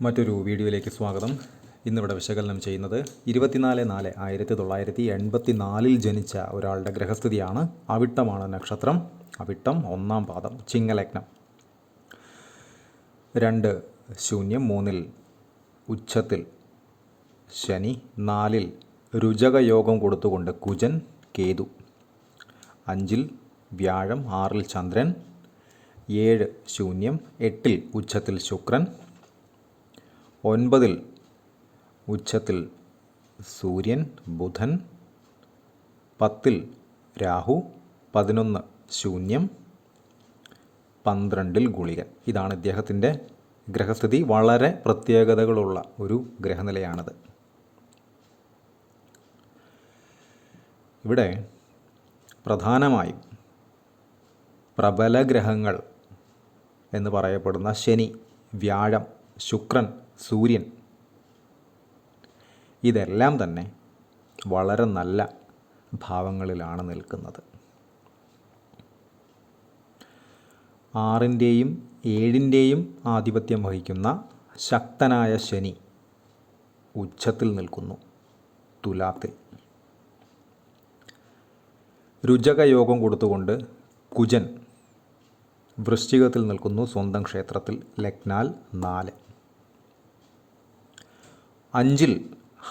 മറ്റൊരു വീഡിയോയിലേക്ക് സ്വാഗതം. ഇന്നിവിടെ വിശകലനം ചെയ്യുന്നത് 24/4/1984 ജനിച്ച ഒരാളുടെ ഗ്രഹസ്ഥിതിയാണ്. അവിട്ടമാണ് നക്ഷത്രം. അവിട്ടം 1-ാം പാദം, ചിങ്ങലഗ്നം. 2-0-3 ഉച്ചത്തിൽ ശനി, 4 രുചകയോഗം കൊടുത്തുകൊണ്ട് കുജൻ, കേതു, 5 വ്യാഴം, 6 ചന്ദ്രൻ, 7-0-8 ഉച്ചത്തിൽ ശുക്രൻ, 9 ഉച്ചത്തിൽ സൂര്യൻ, ബുധൻ, 10 രാഹു, 11-0, 12 ഗുളികൻ. ഇതാണ് ഇദ്ദേഹത്തിൻ്റെ ഗ്രഹസ്ഥിതി. വളരെ പ്രത്യേകതകളുള്ള ഒരു ഗ്രഹനിലയാണിത്. ഇവിടെ പ്രധാനമായും പ്രബല ഗ്രഹങ്ങൾ എന്ന് പറയപ്പെടുന്ന ശനി, വ്യാഴം, ശുക്രൻ, സൂര്യൻ ഇതെല്ലാം തന്നെ വളരെ നല്ല ഭാവങ്ങളിലാണ് നിൽക്കുന്നത്. 6-ൻ്റെയും 7-ൻ്റെയും ആധിപത്യം വഹിക്കുന്ന ശക്തനായ ശനി ഉച്ചത്തിൽ നിൽക്കുന്നു തുലാത്തിൽ. രുചകയോഗം കൊടുത്തുകൊണ്ട് കുജൻ വൃശ്ചികത്തിൽ നിൽക്കുന്നു സ്വന്തം ക്ഷേത്രത്തിൽ, ലഗ്നാൽ 4. 5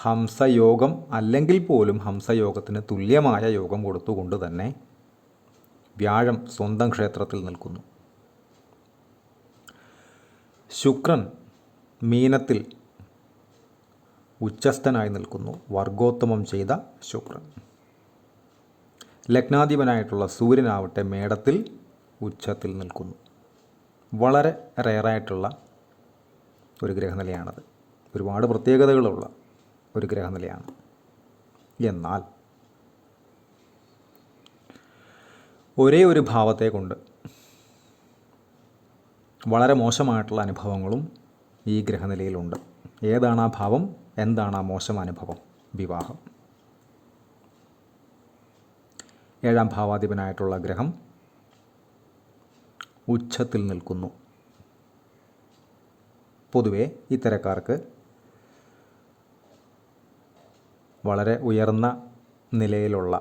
ഹംസയോഗം അല്ലെങ്കിൽ പോലും ഹംസയോഗത്തിന് തുല്യമായ യോഗം കൊടുത്തുകൊണ്ട് തന്നെ വ്യാഴം സ്വന്തം ക്ഷേത്രത്തിൽ നിൽക്കുന്നു. ശുക്രൻ മീനത്തിൽ ഉച്ചസ്ഥനായി നിൽക്കുന്നു, വർഗോത്തമം ചെയ്ത ശുക്രൻ. ലഗ്നാധിപനായിട്ടുള്ള സൂര്യനാവട്ടെ മേടത്തിൽ ഉച്ചത്തിൽ നിൽക്കുന്നു. വളരെ റെയറായിട്ടുള്ള ഒരു ഗ്രഹനിലയാണത്. ഒരുപാട് പ്രത്യേകതകളുള്ള ഒരു ഗ്രഹനിലയാണ്. എന്നാൽ ഒരേ ഒരു ഭാവത്തെ കൊണ്ട് വളരെ മോശമായിട്ടുള്ള അനുഭവങ്ങളും ഈ ഗ്രഹനിലയിലുണ്ട്. ഏതാണ് ആ ഭാവം? എന്താണ് ആ മോശം അനുഭവം? വിവാഹം. 7-ാം ഭാവാധിപനായിട്ടുള്ള ഗ്രഹം ഉച്ചത്തിൽ നിൽക്കുന്നു. പൊതുവെ ഇത്തരക്കാർക്ക് വളരെ ഉയർന്ന നിലയിലുള്ള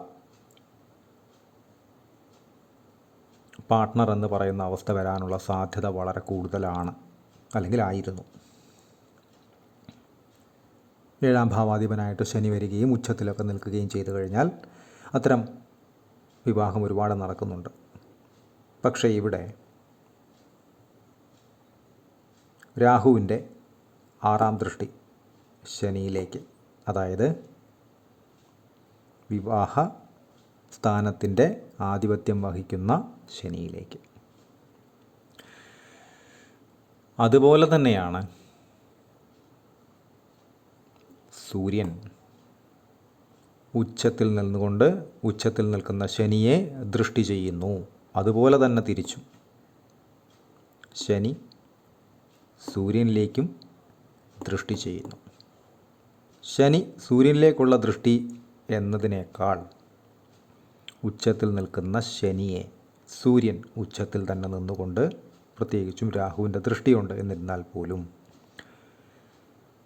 പാർട്ട്ണർ എന്ന് പറയുന്ന അവസ്ഥ വരാനുള്ള സാധ്യത വളരെ കൂടുതലാണ്, അല്ലെങ്കിൽ ആയിരുന്നു. 7-ാം ഭാവാധിപനായിട്ട് ശനി വരികയും ഉച്ചത്തിലൊക്കെ നിൽക്കുകയും ചെയ്തു കഴിഞ്ഞാൽ അത്തരം വിവാഹം ഒരുപാട് നടക്കുന്നുണ്ട്. പക്ഷേ ഇവിടെ രാഹുവിൻ്റെ 6-ാം ദൃഷ്ടി ശനിയിലേക്ക്, അതായത് വിവാഹ സ്ഥാനത്തിൻ്റെ ആധിപത്യം വഹിക്കുന്ന ശനിയിലേക്ക്. അതുപോലെ തന്നെയാണ് സൂര്യൻ ഉച്ചത്തിൽ നിന്നുകൊണ്ട് ഉച്ചത്തിൽ നിൽക്കുന്ന ശനിയെ ദൃഷ്ടി ചെയ്യുന്നു. അതുപോലെ തന്നെ തിരിച്ചും ശനി സൂര്യനിലേക്കും ദൃഷ്ടി ചെയ്യുന്നു. ശനി സൂര്യനിലേക്കുള്ള ദൃഷ്ടി എന്നതിനേക്കാൾ ഉച്ചത്തിൽ നിൽക്കുന്ന ശനിയെ സൂര്യൻ ഉച്ചത്തിൽ തന്നെ നിന്നുകൊണ്ട്, പ്രത്യേകിച്ചും രാഹുവിൻ്റെ ദൃഷ്ടിയുണ്ട് എന്നിരുന്നാൽ പോലും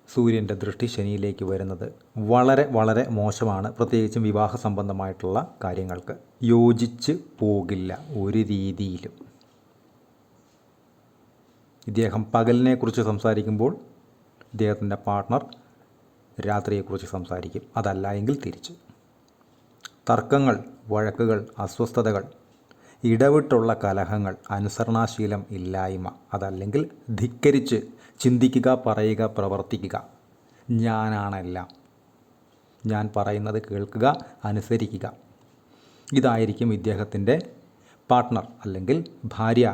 സൂര്യൻ്റെ ദൃഷ്ടി ശനിയിലേക്ക് വരുന്നത് വളരെ വളരെ മോശമാണ്. പ്രത്യേകിച്ചും വിവാഹ സംബന്ധമായിട്ടുള്ള കാര്യങ്ങൾക്ക് യോജിച്ച് പോകില്ല ഒരു രീതിയിലും. ഇദ്ദേഹം പകലിനെക്കുറിച്ച് സംസാരിക്കുമ്പോൾ ഇദ്ദേഹത്തിൻ്റെ പാർട്ട്ണർ രാത്രിയെക്കുറിച്ച് സംസാരിക്കും. അതല്ല എങ്കിൽ തിരിച്ച്. തർക്കങ്ങൾ, വഴക്കുകൾ, അസ്വസ്ഥതകൾ, ഇടവിട്ടുള്ള കലഹങ്ങൾ, അനുസരണാശീലം ഇല്ലായ്മ, അതല്ലെങ്കിൽ ധിക്കരിച്ച് ചിന്തിക്കുക, പറയുക, പ്രവർത്തിക്കുക, ഞാനാണെല്ലാം, ഞാൻ പറയുന്നത് കേൾക്കുക, അനുസരിക്കുക, ഇതായിരിക്കും ഇദ്ദേഹത്തിൻ്റെ പാർട്ട്ണർ അല്ലെങ്കിൽ ഭാര്യ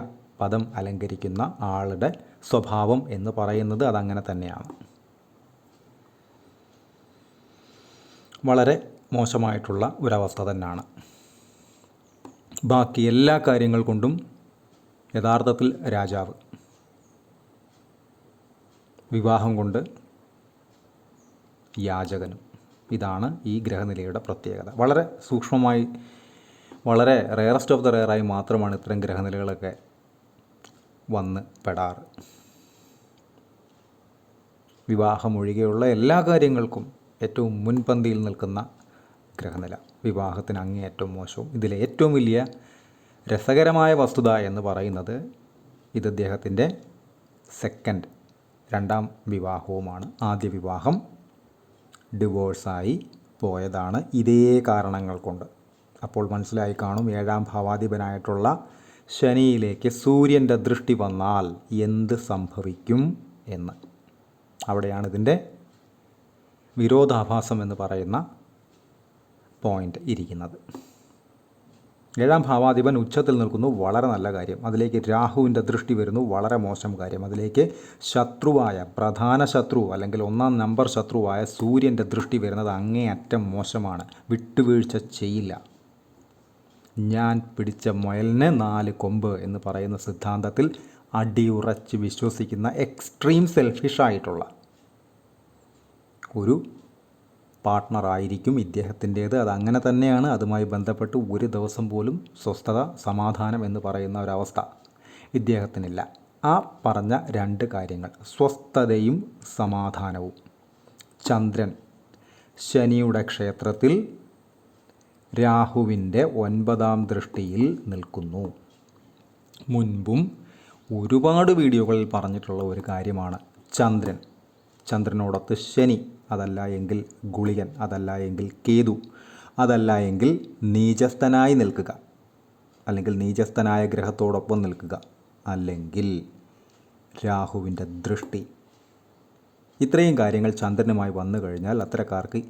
പദം അലങ്കരിക്കുന്ന ആളുടെ സ്വഭാവം എന്ന് പറയുന്നത്. അതങ്ങനെ തന്നെയാണ്. വളരെ മോശമായിട്ടുള്ള ഒരവസ്ഥ തന്നെയാണ്. ബാക്കി എല്ലാ കാര്യങ്ങൾ കൊണ്ടും യഥാർത്ഥത്തിൽ രാജാവ്, വിവാഹം കൊണ്ട് യാചകനും. ഇതാണ് ഈ ഗ്രഹനിലയുടെ പ്രത്യേകത. വളരെ സൂക്ഷ്മമായി, വളരെ റെയറസ്റ്റ് ഓഫ് ദ റെയറായി മാത്രമാണ് ഇത്തരം ഗ്രഹനിലകളൊക്കെ വന്ന് പെടാറ്. വിവാഹം ഒഴികെയുള്ള എല്ലാ കാര്യങ്ങൾക്കും ഏറ്റവും മുൻപന്തിയിൽ നിൽക്കുന്ന ഗ്രഹനില. വിവാഹത്തിന് അങ്ങേയറ്റവും മോശവും. ഇതിലെ ഏറ്റവും വലിയ രസകരമായ വസ്തുത എന്ന് പറയുന്നത് ഇത് അദ്ദേഹത്തിൻ്റെ രണ്ടാം വിവാഹവുമാണ്. ആദ്യ വിവാഹം ഡിവോഴ്സായി പോയതാണ് ഇതേ കാരണങ്ങൾ കൊണ്ട്. അപ്പോൾ മനസ്സിലായി കാണും 7ാം ഭാവാധിപനായിട്ടുള്ള ശനിയിലേക്ക് സൂര്യൻ്റെ ദൃഷ്ടി വന്നാൽ എന്ത് സംഭവിക്കും എന്ന്. അവിടെയാണ് ഇതിൻ്റെ വിരോധാഭാസം എന്ന് പറയുന്ന പോയിൻ്റ് ഇരിക്കുന്നത്. 7ാം ഭാവാധിപൻ ഉച്ചത്തിൽ നിൽക്കുന്നു, വളരെ നല്ല കാര്യം. അതിലേക്ക് രാഹുവിൻ്റെ ദൃഷ്ടി വരുന്നു, വളരെ മോശം കാര്യം. അതിലേക്ക് ശത്രുവായ, പ്രധാന ശത്രു അല്ലെങ്കിൽ 1ാം നമ്പർ ശത്രുവായ സൂര്യൻ്റെ ദൃഷ്ടി വരുന്നത് അങ്ങേയറ്റം മോശമാണ്. വിട്ടുവീഴ്ച ചെയ്യില്ല. ഞാൻ പിടിച്ച മുയലിന് 4 കൊമ്പ് എന്ന് പറയുന്ന സിദ്ധാന്തത്തിൽ അടിയുറച്ച് വിശ്വസിക്കുന്ന എക്സ്ട്രീം സെൽഫിഷായിട്ടുള്ള ഒരു പാർട്ട്ണറായിരിക്കും ഇദ്ദേഹത്തിൻ്റേത്. അതങ്ങനെ തന്നെയാണ്. അതുമായി ബന്ധപ്പെട്ട് ഒരു ദിവസം പോലും സ്വസ്ഥത, സമാധാനം എന്ന് പറയുന്ന ഒരവസ്ഥ ഇദ്ദേഹത്തിനില്ല. ആ പറഞ്ഞ 2 കാര്യങ്ങൾ, സ്വസ്ഥതയും സമാധാനവും. ചന്ദ്രൻ ശനിയുടെ ക്ഷേത്രത്തിൽ രാഹുവിൻ്റെ 9ാം ദൃഷ്ടിയിൽ നിൽക്കുന്നു. മുൻപും ഒരുപാട് വീഡിയോകളിൽ പറഞ്ഞിട്ടുള്ള ഒരു കാര്യമാണ് ചന്ദ്രനോടൊത്ത് ശനി, അതല്ല എങ്കിൽ ഗുളികൻ, അതല്ല എങ്കിൽ കേതു, അതല്ല എങ്കിൽ നീചസ്ഥനായി നിൽക്കുക, അല്ലെങ്കിൽ നീചസ്ഥനായ ഗ്രഹത്തോടൊപ്പം നിൽക്കുക, അല്ലെങ്കിൽ രാഹുവിൻ്റെ ദൃഷ്ടി. ഇത്രയും കാര്യങ്ങൾ ചന്ദ്രനുമായി വന്നു കഴിഞ്ഞാൽ അത്തരക്കാർക്ക്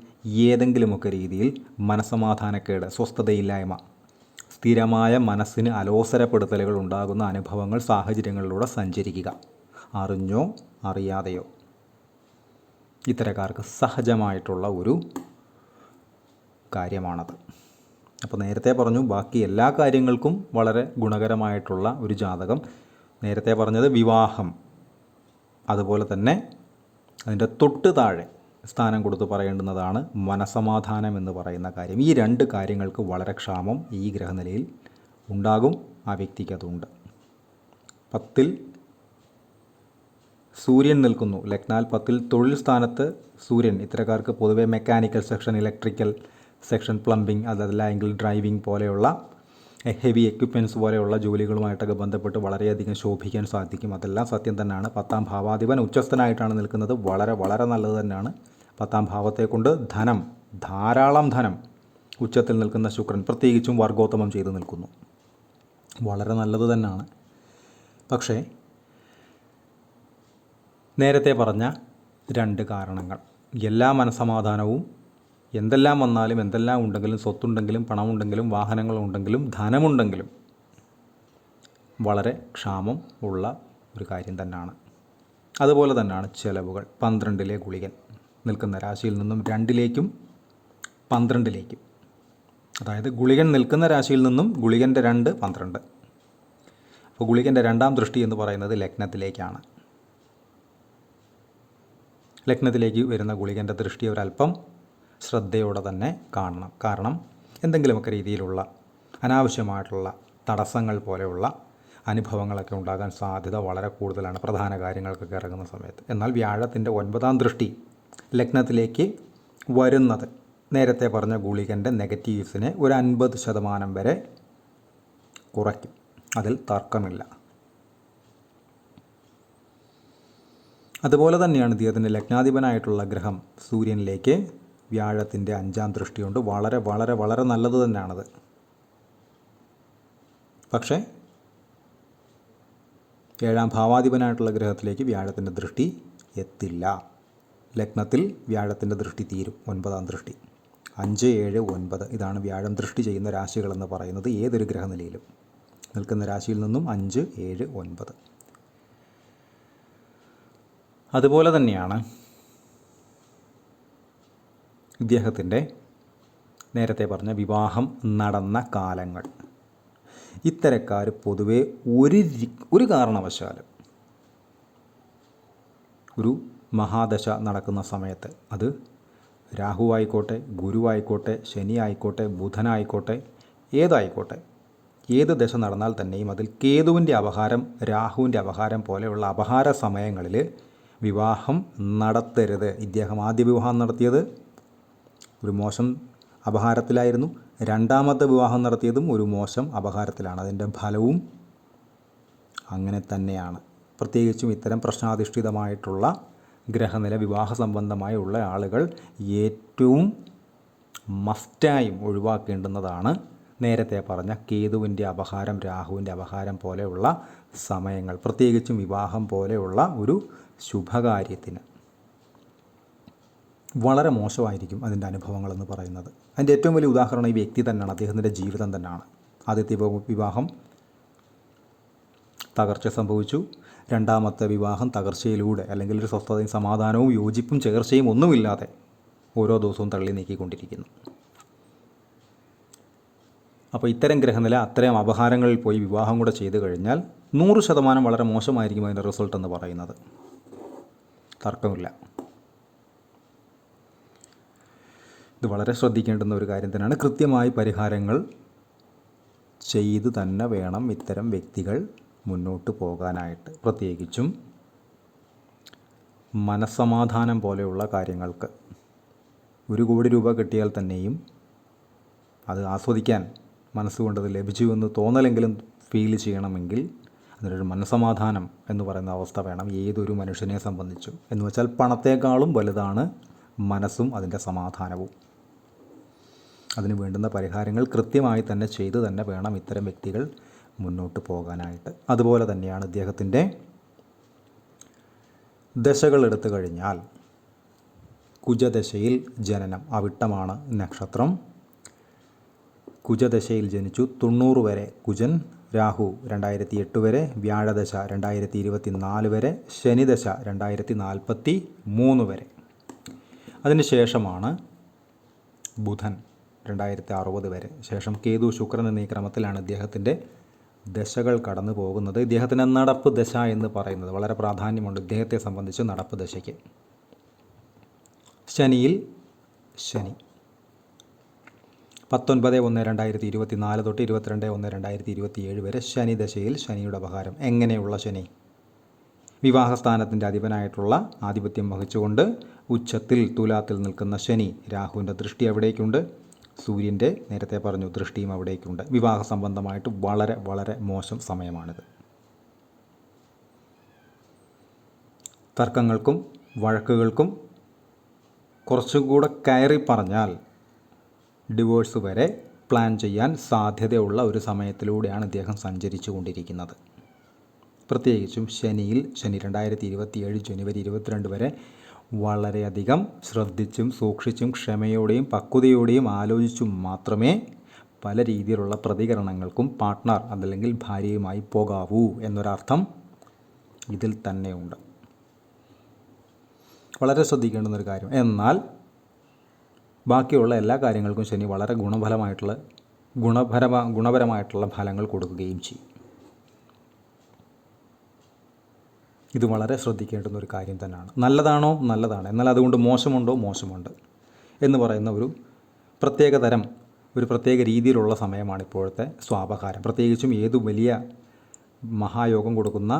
ഏതെങ്കിലുമൊക്കെ രീതിയിൽ മനസ്സമാധാനക്കേട്, സ്വസ്ഥതയില്ലായ്മ, സ്ഥിരമായ മനസ്സിന് അലോസരപ്പെടുത്തലുകൾ ഉണ്ടാകുന്ന അനുഭവങ്ങൾ, സാഹചര്യങ്ങളിലൂടെ സഞ്ചരിക്കുക, അറിഞ്ഞോ അറിയാതെയോ, ഇത്തരക്കാർക്ക് സഹജമായിട്ടുള്ള ഒരു കാര്യമാണത്. അപ്പോൾ നേരത്തെ പറഞ്ഞു, ബാക്കി എല്ലാ കാര്യങ്ങൾക്കും വളരെ ഗുണകരമായിട്ടുള്ള ഒരു ജാതകം. നേരത്തെ പറഞ്ഞത് വിവാഹം, അതുപോലെ തന്നെ അതിൻ്റെ തൊട്ട് താഴെ സ്ഥാനം കൊടുത്ത് പറയേണ്ടുന്നതാണ് മനസമാധാനം എന്ന് പറയുന്ന കാര്യം. ഈ 2 കാര്യങ്ങൾക്ക് വളരെ ക്ഷാമം ഈ ഗ്രഹനിലയിൽ ഉണ്ടാകും. ആ വ്യക്തിക്ക് അതുണ്ട്. 10ൽ സൂര്യൻ നിൽക്കുന്നു. ലഗ്നാൽ 10ൽ തൊഴിൽ സ്ഥാനത്ത് സൂര്യൻ. ഇത്തരക്കാർക്ക് പൊതുവെ mechanical section, electrical section, plumbing, അതല്ല എങ്കിൽ ഡ്രൈവിംഗ് പോലെയുള്ള ഹെവി എക്യുപ്മെൻറ്റ്സ് പോലെയുള്ള ജോലികളുമായിട്ടൊക്കെ ബന്ധപ്പെട്ട് വളരെയധികം ശോഭിക്കാൻ സാധിക്കും. അതെല്ലാം സത്യം തന്നെയാണ്. 10ാം ഭാവാധിപൻ ഉച്ചസ്ഥനായിട്ടാണ് നിൽക്കുന്നത്. വളരെ വളരെ നല്ലത് തന്നെയാണ്. 10ാം ഭാവത്തെ കൊണ്ട് ധനം, ധാരാളം ധനം. ഉച്ചത്തിൽ നിൽക്കുന്ന ശുക്രൻ പ്രത്യേകിച്ചും വർഗോത്തമം ചെയ്ത് നിൽക്കുന്നു. വളരെ നല്ലത് തന്നെയാണ്. പക്ഷേ നേരത്തെ പറഞ്ഞ 2 കാരണങ്ങൾ, എല്ലാ മനസമാധാനവും, എന്തെല്ലാം വന്നാലും, എന്തെല്ലാം ഉണ്ടെങ്കിലും, സ്വത്തുണ്ടെങ്കിലും, പണമുണ്ടെങ്കിലും, വാഹനങ്ങളുണ്ടെങ്കിലും, ധനമുണ്ടെങ്കിലും വളരെ ക്ഷാമം ഉള്ള ഒരു കാര്യം തന്നെയാണ്. അതുപോലെ തന്നെയാണ് ചിലവുകൾ. 12ലെ ഗുളികൻ നിൽക്കുന്ന രാശിയിൽ നിന്നും 2ലേക്കും 12ലേക്കും, അതായത് ഗുളികൻ നിൽക്കുന്ന രാശിയിൽ നിന്നും ഗുളികൻ്റെ 2 12. അപ്പോൾ ഗുളികൻ്റെ 2ാം ദൃഷ്ടി എന്ന് പറയുന്നത് ലഗ്നത്തിലേക്കാണ്. ലഗ്നത്തിലേക്ക് വരുന്ന ഗുളികൻ്റെ ദൃഷ്ടി ഒരല്പം ശ്രദ്ധയോടെ തന്നെ കാണണം. കാരണം എന്തെങ്കിലുമൊക്കെ രീതിയിലുള്ള അനാവശ്യമായിട്ടുള്ള തടസ്സങ്ങൾ പോലെയുള്ള അനുഭവങ്ങളൊക്കെ ഉണ്ടാകാൻ സാധ്യത വളരെ കൂടുതലാണ് പ്രധാന കാര്യങ്ങൾക്കൊക്കെ ഇറങ്ങുന്ന സമയത്ത്. എന്നാൽ വ്യാഴത്തിൻ്റെ 9ാം ദൃഷ്ടി ലഗ്നത്തിലേക്ക് വരുന്നത് നേരത്തെ പറഞ്ഞ ഗുളികൻ്റെ നെഗറ്റീവ്സിനെ ഒരു 50% വരെ കുറയ്ക്കും. അതിൽ തർക്കമില്ല. അതുപോലെ തന്നെയാണ് ഇദ്ദേഹത്തിൻ്റെ ലഗ്നാധിപനായിട്ടുള്ള ഗ്രഹം സൂര്യനിലേക്ക് വ്യാഴത്തിൻ്റെ 5ാം ദൃഷ്ടിയുണ്ട്. വളരെ വളരെ വളരെ നല്ലത് തന്നെയാണത്. പക്ഷേ 7ാം ഭാവാധിപനായിട്ടുള്ള ഗ്രഹത്തിലേക്ക് വ്യാഴത്തിൻ്റെ ദൃഷ്ടി എത്തില്ല. ലഗ്നത്തിൽ വ്യാഴത്തിൻ്റെ ദൃഷ്ടി തീരും. 9ാം ദൃഷ്ടി 5, 7, 9 ഇതാണ് വ്യാഴം ദൃഷ്ടി ചെയ്യുന്ന രാശികളെന്ന് പറയുന്നത്. ഏതൊരു ഗ്രഹനിലയിലും നിൽക്കുന്ന രാശിയിൽ നിന്നും 5, 7, 9. അതുപോലെ തന്നെയാണ് ഇദ്ദേഹത്തിൻ്റെ നേരത്തെ പറഞ്ഞ വിവാഹം നടന്ന കാലങ്ങൾ. ഇത്തരക്കാർ പൊതുവെ ഒരു കാരണവശാലും ഒരു മഹാദശ നടക്കുന്ന സമയത്ത്, അത് രാഹുവായിക്കോട്ടെ, ഗുരുവായിക്കോട്ടെ, ശനി ആയിക്കോട്ടെ, ബുധനായിക്കോട്ടെ, ഏതായിക്കോട്ടെ, ഏത് ദശ നടന്നാൽ തന്നെയും അതിൽ കേതുവിൻ്റെ അപഹാരം, രാഹുവിൻ്റെ അപഹാരം പോലെയുള്ള അപഹാര സമയങ്ങളിൽ വിവാഹം നടത്തരുത്. ഇദ്ദേഹം ആദ്യ വിവാഹം നടത്തിയത് ഒരു മോശം അപഹാരത്തിലായിരുന്നു. രണ്ടാമത്തെ വിവാഹം നടത്തിയതും ഒരു മോശം അപഹാരത്തിലാണ്. അതിൻ്റെ ഫലവും അങ്ങനെ തന്നെയാണ്. പ്രത്യേകിച്ചും ഇത്തരം പ്രശ്നാധിഷ്ഠിതമായിട്ടുള്ള ഗ്രഹനില വിവാഹ സംബന്ധമായുള്ള ആളുകൾ ഏറ്റവും മസ്റ്റായും ഒഴിവാക്കേണ്ടുന്നതാണ് നേരത്തെ പറഞ്ഞ കേതുവിൻ്റെ അപഹാരം, രാഹുവിൻ്റെ അപഹാരം പോലെയുള്ള സമയങ്ങൾ. പ്രത്യേകിച്ചും വിവാഹം പോലെയുള്ള ഒരു ശുഭകാര്യത്തിന് വളരെ മോശമായിരിക്കും അതിൻ്റെ അനുഭവങ്ങളെന്ന് പറയുന്നത്. അതിൻ്റെ ഏറ്റവും വലിയ ഉദാഹരണം ഈ വ്യക്തി തന്നെയാണ്, അദ്ദേഹത്തിൻ്റെ ജീവിതം തന്നെയാണ്. ആദ്യത്തെ വിവാഹം തകർച്ച സംഭവിച്ചു. രണ്ടാമത്തെ വിവാഹം തകർച്ചയിലൂടെ, അല്ലെങ്കിൽ ഒരു സ്വസ്ഥതയും സമാധാനവും യോജിപ്പും ചേർച്ചയും ഒന്നുമില്ലാതെ ഓരോ ദിവസവും തള്ളി നീക്കിക്കൊണ്ടിരിക്കുന്നു. അപ്പോൾ ഇത്തരം ഗ്രഹനില അത്തരം അപഹാരങ്ങളിൽ പോയി വിവാഹം കൂടെ ചെയ്തു കഴിഞ്ഞാൽ 100% വളരെ മോശമായിരിക്കും അതിൻ്റെ റിസൾട്ട് എന്ന് പറയുന്നത്. തർക്കമില്ല. ഇത് വളരെ ശ്രദ്ധിക്കേണ്ടുന്ന ഒരു കാര്യം തന്നെയാണ്. കൃത്യമായി പരിഹാരങ്ങൾ ചെയ്ത് തന്നെ വേണം ഇത്തരം വ്യക്തികൾ മുന്നോട്ട് പോകാനായിട്ട്. പ്രത്യേകിച്ചും മനസ്സമാധാനം പോലെയുള്ള കാര്യങ്ങൾക്ക് 1 കോടി രൂപ കിട്ടിയാൽ തന്നെയും അത് ആസ്വദിക്കാൻ മനസ്സുകൊണ്ടത് ലഭിച്ചുവെന്ന് തോന്നലെങ്കിലും ഫീൽ ചെയ്യണമെങ്കിൽ അതിനൊരു മനസ്സമാധാനം എന്ന് പറയുന്ന അവസ്ഥ വേണം ഏതൊരു മനുഷ്യനെ സംബന്ധിച്ചും. എന്ന് വെച്ചാൽ പണത്തേക്കാളും വലുതാണ് മനസ്സും അതിൻ്റെ സമാധാനവും. അതിന് വേണ്ടുന്ന പരിഹാരങ്ങൾ കൃത്യമായി തന്നെ ചെയ്തു തന്നെ വേണം ഇത്തരം വ്യക്തികൾ മുന്നോട്ട് പോകാനായിട്ട്. അതുപോലെ തന്നെയാണ് ഇദ്ദേഹത്തിൻ്റെ ദശകൾ എടുത്തു കഴിഞ്ഞാൽ കുജദശയിൽ ജനനം, അവിട്ടമാണ് നക്ഷത്രം. കുജദശയിൽ ജനിച്ചു 90 വരെ കുജൻ, രാഹു 2008 വരെ, വ്യാഴദശ 2024 വരെ, ശനിദശ 2043 വരെ. അതിനുശേഷമാണ് ബുധൻ 2060 വരെ. ശേഷം കേതു, ശുക്രൻ എന്നീ ക്രമത്തിലാണ് ഇദ്ദേഹത്തിൻ്റെ ദശകൾ കടന്നു പോകുന്നത്. ഇദ്ദേഹത്തിൻ്റെ നടപ്പ് ദശ എന്ന് പറയുന്നത് വളരെ പ്രാധാന്യമുണ്ട് ഇദ്ദേഹത്തെ സംബന്ധിച്ച്. നടപ്പ് ദശയ്ക്ക് ശനിയിൽ ശനി 19/1/2024 തൊട്ട് 22/1/2027 വരെ ശനി ദശയിൽ ശനിയുടെ അപഹാരം. എങ്ങനെയുള്ള ശനി? വിവാഹസ്ഥാനത്തിൻ്റെ അധിപനായിട്ടുള്ള ആധിപത്യം വഹിച്ചുകൊണ്ട് ഉച്ചത്തിൽ തുലാത്തിൽ നിൽക്കുന്ന ശനി. രാഹുവിൻ്റെ ദൃഷ്ടി അവിടേക്കുണ്ട്. സൂര്യൻ്റെ നേരത്തെ പറഞ്ഞു ദൃഷ്ടിയും അവിടേക്കുണ്ട്. വിവാഹ സംബന്ധമായിട്ട് വളരെ വളരെ മോശം സമയമാണിത്. തർക്കങ്ങൾക്കും വഴക്കുകൾക്കും കുറച്ചും കൂടെ കയറി പറഞ്ഞാൽ ഡിവോഴ്സ് വരെ പ്ലാൻ ചെയ്യാൻ സാധ്യതയുള്ള ഒരു സമയത്തിലൂടെയാണ് ഇദ്ദേഹം സഞ്ചരിച്ചു കൊണ്ടിരിക്കുന്നത്. പ്രത്യേകിച്ചും ശനിയിൽ ശനി 2027 ജനുവരി 22 വരെ വളരെയധികം ശ്രദ്ധിച്ചും സൂക്ഷിച്ചും ക്ഷമയോടെയും പക്വതയോടെയും ആലോചിച്ചും മാത്രമേ പല രീതിയിലുള്ള പ്രതികരണങ്ങൾക്കും പാർട്ട്ണർ അതല്ലെങ്കിൽ ഭാര്യയുമായി പോകാവൂ എന്നൊരർത്ഥം ഇതിൽ തന്നെയുണ്ട്. വളരെ ശ്രദ്ധിക്കേണ്ടുന്നൊരു കാര്യം. എന്നാൽ ബാക്കിയുള്ള എല്ലാ കാര്യങ്ങൾക്കും ശനി വളരെ ഗുണപരമായിട്ടുള്ള ഫലങ്ങൾ കൊടുക്കുകയും ചെയ്യും. ഇത് വളരെ ശ്രദ്ധിക്കേണ്ടുന്ന ഒരു കാര്യം തന്നെയാണ്. നല്ലതാണോ? നല്ലതാണ്. എന്നാൽ അതുകൊണ്ട് മോശമുണ്ടോ? മോശമുണ്ട് എന്ന് പറയുന്ന ഒരു പ്രത്യേക രീതിയിലുള്ള സമയമാണ് ഇപ്പോഴത്തെ സ്വാപഹാരം. പ്രത്യേകിച്ചും ഏതു വലിയ മഹായോഗം കൊടുക്കുന്ന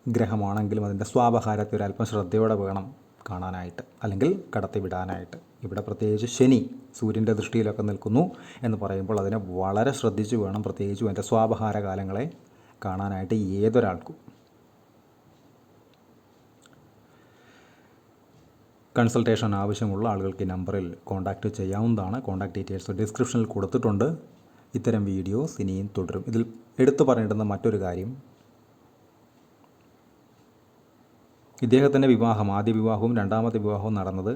ഗ്രഹമാണെങ്കിലും അതിൻ്റെ സ്വാപഹാരത്തെ ഒരല്പം ശ്രദ്ധയോടെ വേണം കാണാനായിട്ട്, അല്ലെങ്കിൽ കടത്തി വിടാനായിട്ട്. ഇവിടെ പ്രത്യേകിച്ച് ശനി സൂര്യൻ്റെ ദൃഷ്ടിയിലൊക്കെ നിൽക്കുന്നു എന്ന് പറയുമ്പോൾ അതിനെ വളരെ ശ്രദ്ധിച്ച് വേണം പ്രത്യേകിച്ചും അതിൻ്റെ സ്വാപഹാര കാലങ്ങളെ കാണാനായിട്ട് ഏതൊരാൾക്കും. കൺസൾട്ടേഷൻ ആവശ്യമുള്ള ആളുകൾക്ക് ഈ നമ്പറിൽ കോൺടാക്റ്റ് ചെയ്യാവുന്നതാണ്. കോൺടാക്റ്റ് ഡീറ്റെയിൽസ് ഡിസ്ക്രിപ്ഷനിൽ കൊടുത്തിട്ടുണ്ട്. ഇത്തരം വീഡിയോസ് ഇനിയും തുടരും. ഇതിൽ എടുത്തു പറയേണ്ടുന്ന മറ്റൊരു കാര്യം, ഇദ്ദേഹത്തിൻ്റെ ആദ്യ വിവാഹവും രണ്ടാമത്തെ വിവാഹവും നടന്നത്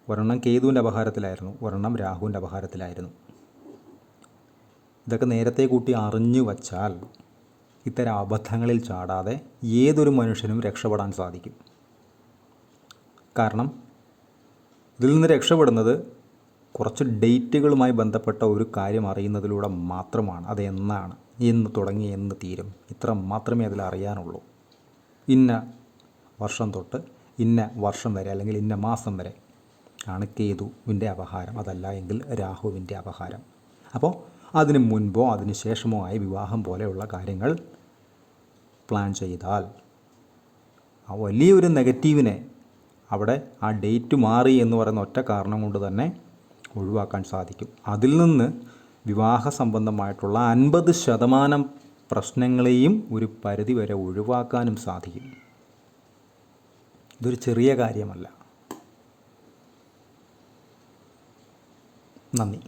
ഒരെണ്ണം കേതുവിൻ്റെ അപഹാരത്തിലായിരുന്നു, ഒരെണ്ണം രാഹുവിൻ്റെ അപഹാരത്തിലായിരുന്നു. ഇതൊക്കെ നേരത്തെ കൂട്ടി അറിഞ്ഞു വച്ചാൽ ഇത്തരം അബദ്ധങ്ങളിൽ ചാടാതെ ഏതൊരു മനുഷ്യനും രക്ഷപ്പെടാൻ സാധിക്കും. കാരണം ഇതിൽ നിന്ന് രക്ഷപ്പെടുന്നത് കുറച്ച് ഡേറ്റുകളുമായി ബന്ധപ്പെട്ട ഒരു കാര്യം അറിയുന്നതിലൂടെ മാത്രമാണ്. അത് എന്നാണ്, എന്ന് തുടങ്ങി എന്ന് തീരും, ഇത്ര മാത്രമേ അതിൽ അറിയാനുള്ളൂ. ഇന്ന വർഷം തൊട്ട് ഇന്ന വർഷം വരെ അല്ലെങ്കിൽ ഇന്ന മാസം വരെ ആണ് കേതുവിൻ്റെ അപഹാരം, അതല്ല എങ്കിൽ രാഹുവിൻ്റെ അപഹാരം. അപ്പോൾ അതിന് മുൻപോ അതിന് ശേഷമോ ആയി വിവാഹം പോലെയുള്ള കാര്യങ്ങൾ പ്ലാൻ ചെയ്താൽ ആ വലിയൊരു നെഗറ്റീവിനെ അവിടെ ആ ഡേറ്റ് മാറി എന്ന് പറയുന്ന ഒറ്റ കാരണം കൊണ്ട് തന്നെ ഒഴിവാക്കാൻ സാധിക്കും. അതിൽ നിന്ന് വിവാഹ സംബന്ധമായിട്ടുള്ള 50% പ്രശ്നങ്ങളെയും ഒരു പരിധിവരെ ഒഴിവാക്കാനും സാധിക്കും. ഇതൊരു ചെറിയ കാര്യമല്ല. നന്ദി.